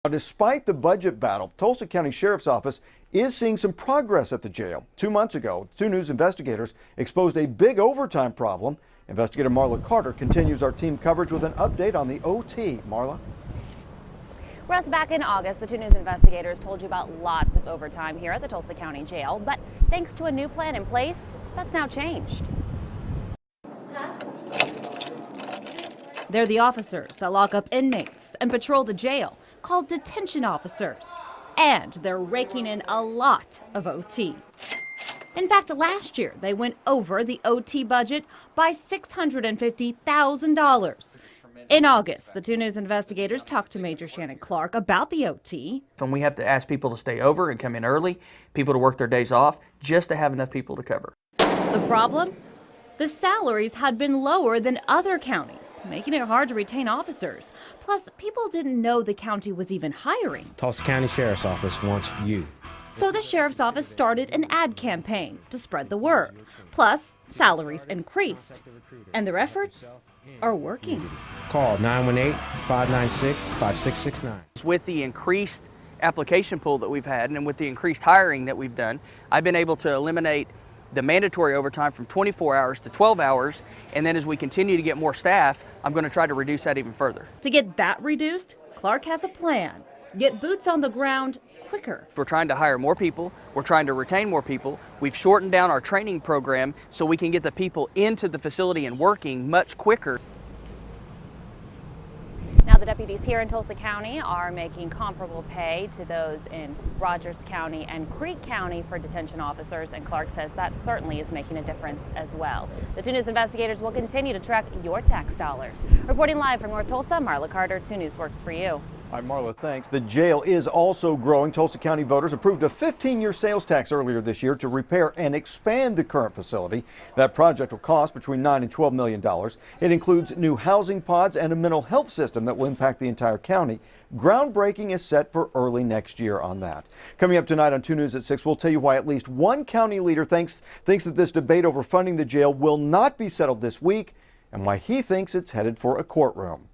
Despite the budget battle, Tulsa County Sheriff's Office is seeing some progress at the jail. 2 months ago, 2 News investigators exposed a big overtime problem. Investigator Marla Carter continues our team coverage with an update on the OT. Marla? Russ, back in August, the 2 News investigators told you about lots of overtime here at the Tulsa County Jail, but thanks to a new plan in place, that's now changed. They're the officers that lock up inmates and patrol the jail, called detention officers. And they're raking in a lot of OT. In fact, last year they went over the OT budget by $650,000. In August, the 2 News investigators talked to Major Shannon Clark about the OT. And we have to ask people to stay over and come in early, people to work their days off, just to have enough people to cover. The problem? The salaries had been lower than other counties, making it hard to retain officers. Plus, people didn't know the county was even hiring. Tulsa County Sheriff's Office wants you. So the Sheriff's Office started an ad campaign to spread the word. Plus, salaries increased. And their efforts are working. Call 918-596-5669. With the increased application pool that we've had and with the increased hiring that we've done, I've been able to eliminate the mandatory overtime from 24 hours to 12 hours, and then as we continue to get more staff, I'm going to try to reduce that even further. To get that reduced, Clark has a plan. Get boots on the ground quicker. We're trying to hire more people. We're trying to retain more people. We've shortened down our training program so we can get the people into the facility and working much quicker. Now, the deputies here in Tulsa County are making comparable pay to those in Rogers County and Creek County for detention officers, and Clark says that certainly is making a difference as well. The 2 News investigators will continue to track your tax dollars. Reporting live from North Tulsa, Marla Carter, 2 News works for you. All right, Marla, thanks. The jail is also growing. Tulsa County voters approved a 15-year sales tax earlier this year to repair and expand the current facility. That project will cost between $9 and $12 million. It includes new housing pods and a mental health system that will impact the entire county. Groundbreaking is set for early next year on that. Coming up tonight on 2 News at 6, we'll tell you why at least one county leader thinks that this debate over funding the jail will not be settled this week, and why he thinks it's headed for a courtroom.